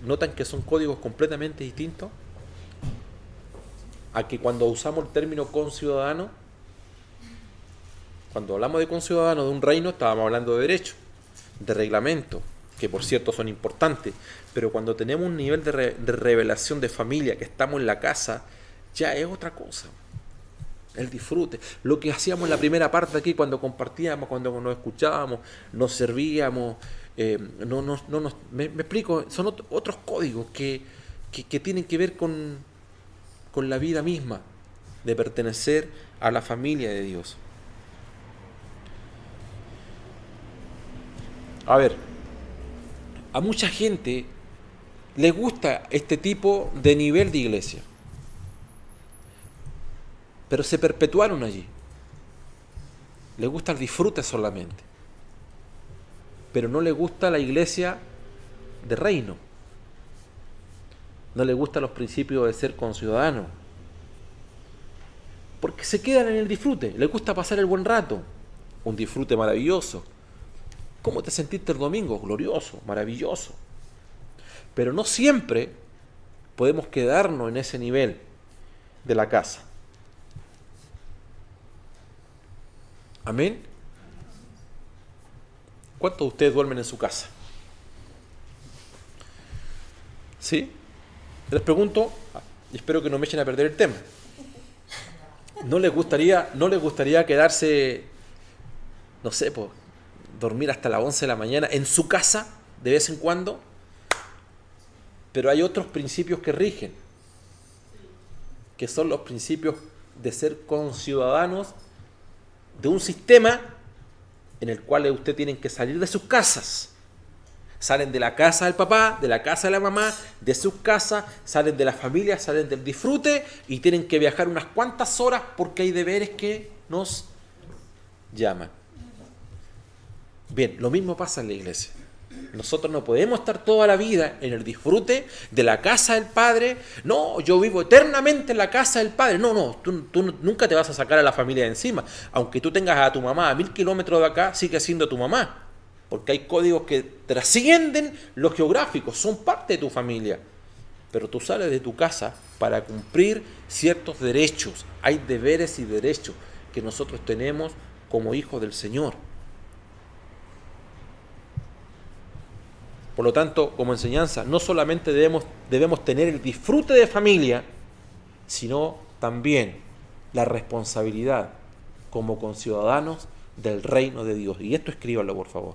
¿notan que son códigos completamente distintos a que cuando usamos el término conciudadano? Cuando hablamos de conciudadano de un reino, estábamos hablando de derechos, de reglamentos, que por cierto son importantes, pero cuando tenemos un nivel de revelación de familia, que estamos en la casa, ya es otra cosa. El disfrute, lo que hacíamos en la primera parte aquí, cuando compartíamos, cuando nos escuchábamos, nos servíamos, me explico, son otros códigos que tienen que ver con la vida misma, de pertenecer a la familia de Dios. A ver, a mucha gente le gusta este tipo de nivel de iglesia, pero se perpetuaron allí. Les gusta el disfrute solamente, pero no les gusta la iglesia de reino. No les gustan los principios de ser conciudadano, porque se quedan en el disfrute. Les gusta pasar el buen rato, un disfrute maravilloso. ¿Cómo te sentiste el domingo? Glorioso, maravilloso. Pero no siempre podemos quedarnos en ese nivel de la casa. Amén. ¿Cuántos de ustedes duermen en su casa? ¿Sí? Les pregunto, y espero que no me echen a perder el tema. ¿No les gustaría quedarse, no sé, dormir hasta las 11 de la mañana en su casa de vez en cuando? Pero hay otros principios que rigen, que son los principios de ser conciudadanos de un sistema en el cual ustedes tienen que salir de sus casas. Salen de la casa del papá, de la casa de la mamá, de sus casas, salen de la familia, salen del disfrute y tienen que viajar unas cuantas horas porque hay deberes que nos llaman. Bien, lo mismo pasa en la iglesia. Nosotros no podemos estar toda la vida en el disfrute de la casa del Padre. No, yo vivo eternamente en la casa del Padre. No, tú nunca te vas a sacar a la familia de encima. Aunque tú tengas a tu mamá a 1000 kilómetros de acá, sigue siendo tu mamá. Porque hay códigos que trascienden los geográficos, son parte de tu familia. Pero tú sales de tu casa para cumplir ciertos derechos. Hay deberes y derechos que nosotros tenemos como hijos del Señor. Por lo tanto, como enseñanza, no solamente debemos tener el disfrute de familia, sino también la responsabilidad como conciudadanos del reino de Dios. Y esto escríbanlo, por favor.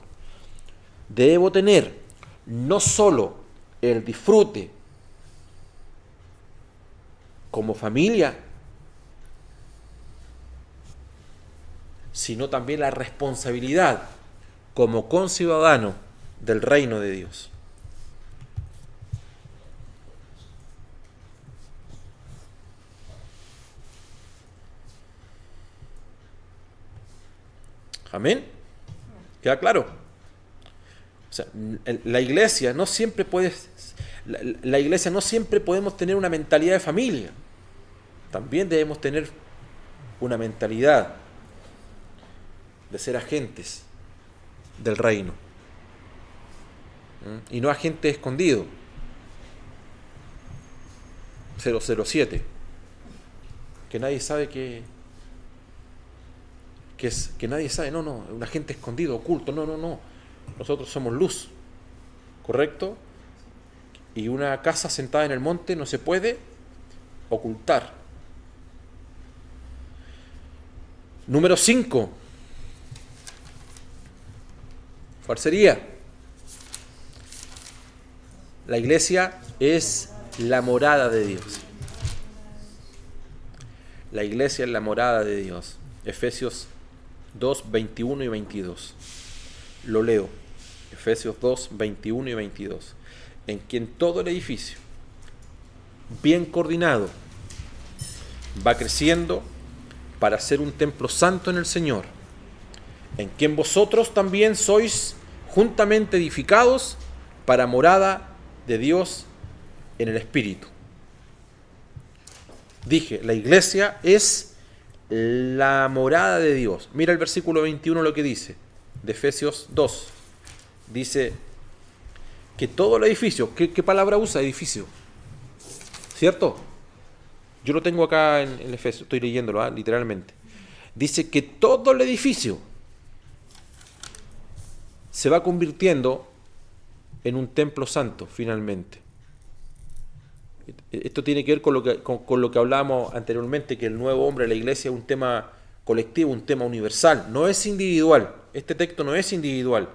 Debo tener no solo el disfrute como familia, sino también la responsabilidad como conciudadano del reino de Dios. Amén. ¿Queda claro? O sea, la iglesia no siempre la iglesia no siempre podemos tener una mentalidad de familia. También debemos tener una mentalidad de ser agentes del reino. Y no agentes escondidos. 007. Que nadie sabe que nadie sabe. No, un agente escondido, oculto. No. Nosotros somos luz. ¿Correcto? Y una casa sentada en el monte no se puede ocultar. Número 5. ¿Cuál sería? La iglesia es la morada de Dios. La iglesia es la morada de Dios. Efesios 2, 21 y 22. Lo leo. Efesios 2, 21 y 22. En quien todo el edificio, bien coordinado, va creciendo para ser un templo santo en el Señor, en quien vosotros también sois juntamente edificados para morada de Dios en el Espíritu. Dije, la iglesia es la morada de Dios. Mira el versículo 21 lo que dice, de Efesios 2. Dice que todo el edificio, ¿qué palabra usa edificio? ¿Cierto? Yo lo tengo acá en el Efesios, estoy leyéndolo, literalmente. Dice que todo el edificio se va convirtiendo en un templo santo, finalmente. Esto tiene que ver con lo que hablábamos anteriormente, que el nuevo hombre de la iglesia es un tema colectivo, un tema universal, no es individual. Este texto no es individual.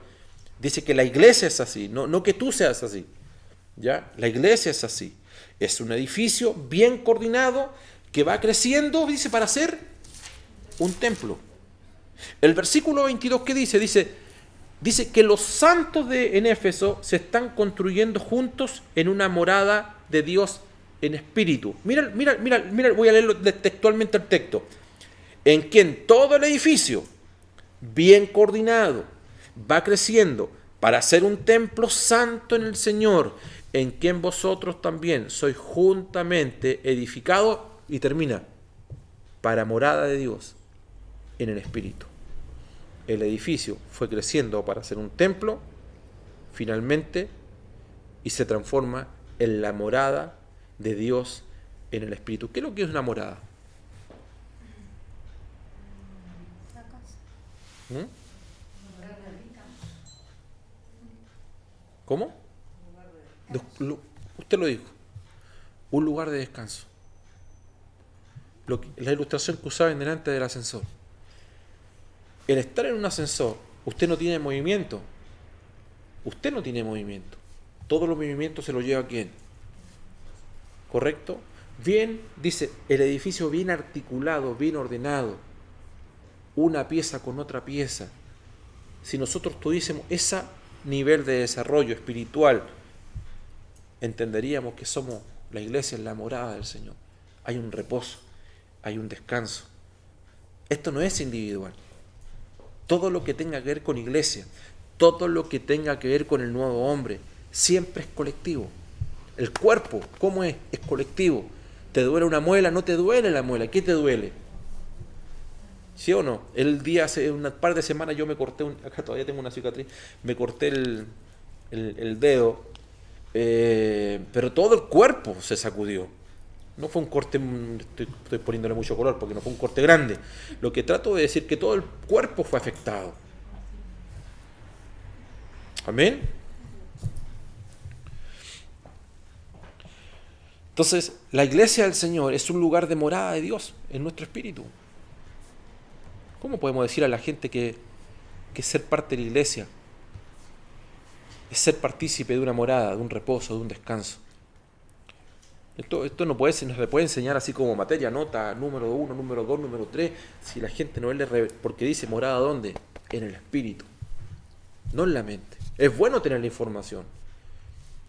Dice que la iglesia es así, no que tú seas así. ¿Ya? La iglesia es así. Es un edificio bien coordinado que va creciendo, dice, para ser un templo. El versículo 22, ¿qué dice? Dice que los santos en Éfeso se están construyendo juntos en una morada de Dios en espíritu. Mira, voy a leerlo textualmente el texto. En quien todo el edificio, bien coordinado, va creciendo para ser un templo santo en el Señor, en quien vosotros también sois juntamente edificados, y termina, para morada de Dios en el Espíritu. El edificio fue creciendo para ser un templo, finalmente, y se transforma en la morada de Dios en el Espíritu. ¿Qué es lo que es una morada? La casa. ¿Mm? ¿Cómo? Usted lo dijo. Un lugar de descanso. La ilustración que usaban delante del ascensor. El estar en un ascensor, usted no tiene movimiento. Usted no tiene movimiento. Todos los movimientos se los lleva ¿quién? ¿Correcto? Bien, dice, el edificio bien articulado, bien ordenado. Una pieza con otra pieza. Si nosotros tuviésemos ese nivel de desarrollo espiritual, entenderíamos que somos la iglesia, en la morada del Señor. Hay un reposo, hay un descanso. Esto no es individual. Todo lo que tenga que ver con iglesia, todo lo que tenga que ver con el nuevo hombre, siempre es colectivo. El cuerpo, ¿cómo es? Es colectivo. ¿Te duele una muela? No te duele la muela. ¿Qué te duele? ¿Sí o no? Hace un par de semanas yo me corté, acá todavía tengo una cicatriz, me corté el dedo, pero todo el cuerpo se sacudió. No fue un corte, estoy poniéndole mucho color porque no fue un corte grande. Lo que trato de decir es que todo el cuerpo fue afectado. Amén. Entonces, la iglesia del Señor es un lugar de morada de Dios en nuestro espíritu. ¿Cómo podemos decir a la gente que ser parte de la iglesia es ser partícipe de una morada, de un reposo, de un descanso? Esto no se le puede enseñar así como materia, nota, número 1, número 2, número 3, si la gente no es porque dice morada ¿dónde? En el espíritu, no en la mente. Es bueno tener la información,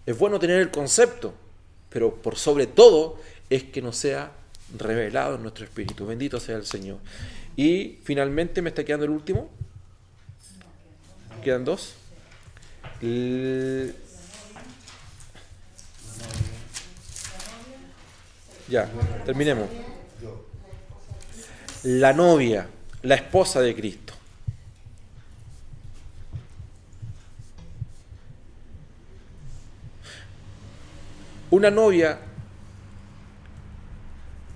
es bueno tener el concepto, pero por sobre todo es que no sea revelado en nuestro espíritu. Bendito sea el Señor. Y finalmente me está quedando el último. Quedan dos. Ya, terminemos. La novia, la esposa de Cristo. Una novia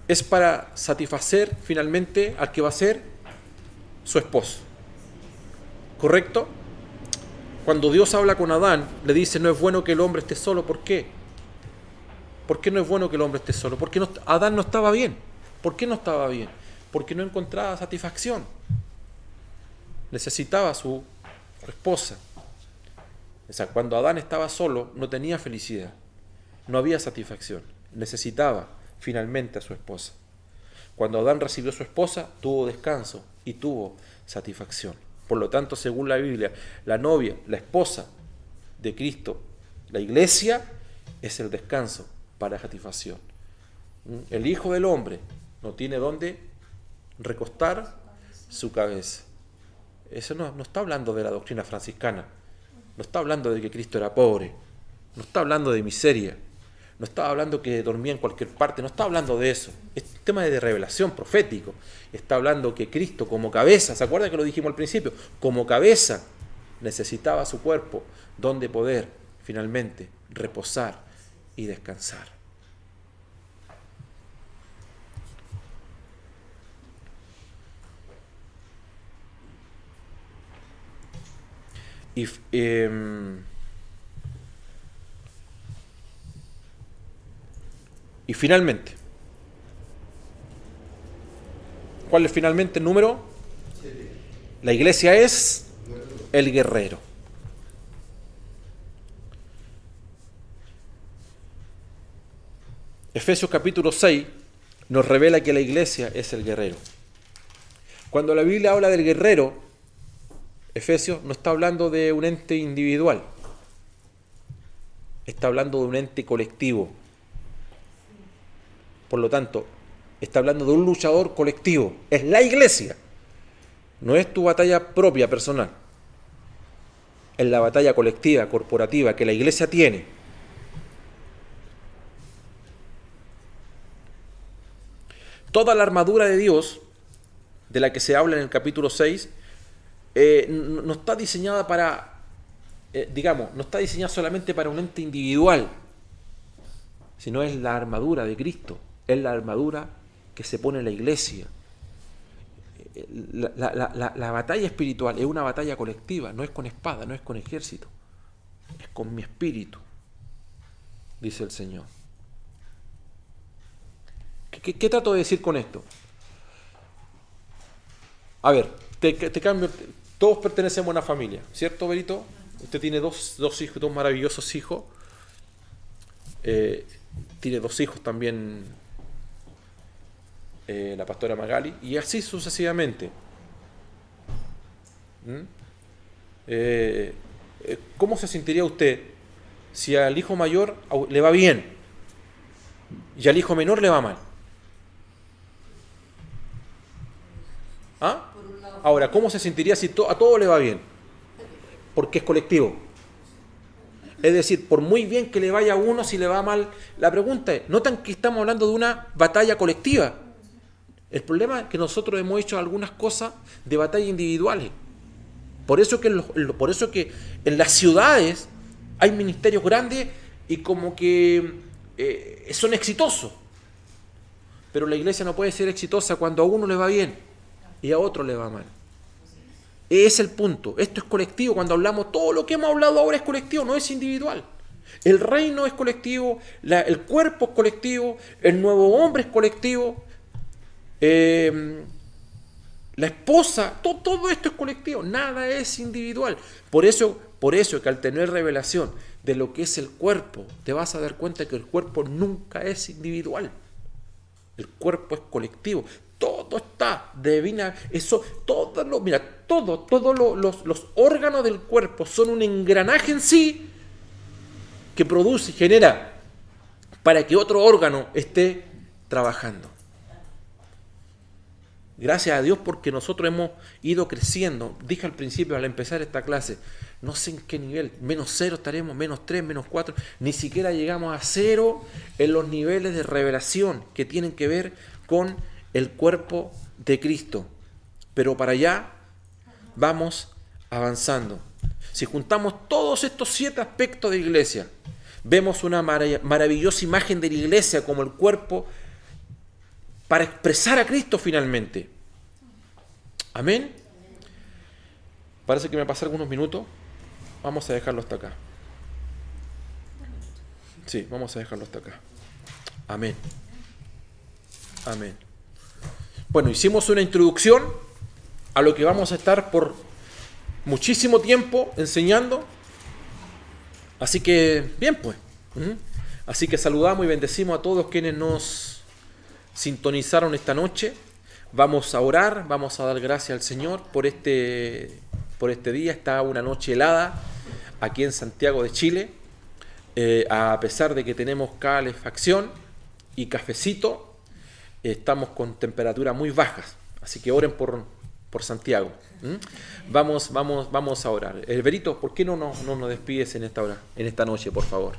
es para satisfacer finalmente al que va a ser su esposo. ¿Correcto? Cuando Dios habla con Adán, le dice, no es bueno que el hombre esté solo. ¿Por qué? ¿Por qué no es bueno que el hombre esté solo? Porque Adán no estaba bien. ¿Por qué no estaba bien? Porque no encontraba satisfacción. Necesitaba a su esposa. O sea, cuando Adán estaba solo, no tenía felicidad. No había satisfacción. Necesitaba finalmente a su esposa. Cuando Adán recibió a su esposa, tuvo descanso y tuvo satisfacción. Por lo tanto, según la Biblia, la novia, la esposa de Cristo, la iglesia, es el descanso para satisfacción. El Hijo del Hombre no tiene dónde recostar su cabeza. Eso no está hablando de la doctrina franciscana, no está hablando de que Cristo era pobre, no está hablando de miseria, no está hablando que dormía en cualquier parte, no está hablando de eso. Es un tema de revelación profético. Está hablando que Cristo como cabeza, ¿se acuerdan que lo dijimos al principio? Como cabeza necesitaba su cuerpo donde poder finalmente reposar y descansar. Y finalmente, ¿cuál es finalmente el número? La iglesia es el guerrero. Efesios capítulo 6 nos revela que la iglesia es el guerrero. Cuando la Biblia habla del guerrero, Efesios no está hablando de un ente individual, está hablando de un ente colectivo. Por lo tanto, está hablando de un luchador colectivo. Es la iglesia. No es tu batalla propia, personal. Es la batalla colectiva, corporativa, que la iglesia tiene. Toda la armadura de Dios, de la que se habla en el capítulo 6, no está diseñada para, no está diseñada solamente para un ente individual, sino es la armadura de Cristo. Es la armadura que se pone en la iglesia. La batalla espiritual es una batalla colectiva, no es con espada, no es con ejército, es con mi espíritu, dice el Señor. ¿Qué trato de decir con esto? A ver, te cambio. Todos pertenecemos a una familia, ¿cierto, Berito? Usted tiene dos hijos, dos maravillosos hijos. Tiene dos hijos también, la pastora Magali, y así sucesivamente. ¿Cómo se sentiría usted si al hijo mayor le va bien y al hijo menor le va mal? ¿Ah? Ahora, ¿cómo se sentiría si a todo le va bien? Porque es colectivo. Es decir, por muy bien que le vaya a uno, si le va mal, la pregunta es, ¿notan que estamos hablando de una batalla colectiva? El problema es que nosotros hemos hecho algunas cosas de batalla individuales. Por eso que en las ciudades hay ministerios grandes y como que son exitosos. Pero la iglesia no puede ser exitosa cuando a uno le va bien y a otro le va mal. Ese es el punto. Esto es colectivo. Cuando hablamos, todo lo que hemos hablado ahora es colectivo, no es individual. El reino es colectivo, el cuerpo es colectivo, el nuevo hombre es colectivo. la esposa, todo esto es colectivo, nada es individual. Por eso que al tener revelación de lo que es el cuerpo, te vas a dar cuenta que el cuerpo nunca es individual. El cuerpo es colectivo. Todo está divina. Eso, todos los órganos del cuerpo son un engranaje en sí que produce y genera para que otro órgano esté trabajando. Gracias a Dios porque nosotros hemos ido creciendo. Dije al principio, al empezar esta clase, no sé en qué nivel, -0 estaremos, -3, -4, ni siquiera llegamos a 0 en los niveles de revelación que tienen que ver con el cuerpo de Cristo. Pero para allá vamos avanzando. Si juntamos todos estos 7 aspectos de iglesia, vemos una maravillosa imagen de la iglesia como el cuerpo para expresar a Cristo finalmente. Amén. Parece que me pasé algunos minutos. Vamos a dejarlo hasta acá. Sí, vamos a dejarlo hasta acá. Amén. Amén. Bueno, hicimos una introducción a lo que vamos a estar por muchísimo tiempo enseñando. Así que, bien pues. Así que saludamos y bendecimos a todos quienes nos sintonizaron esta noche. Vamos a orar, vamos a dar gracias al Señor por este día. Está una noche helada aquí en Santiago de Chile. A pesar de que tenemos calefacción y cafecito, estamos con temperaturas muy bajas. Así que oren por Santiago. Vamos a orar. Berito, ¿por qué no nos despides en esta hora, en esta noche, por favor?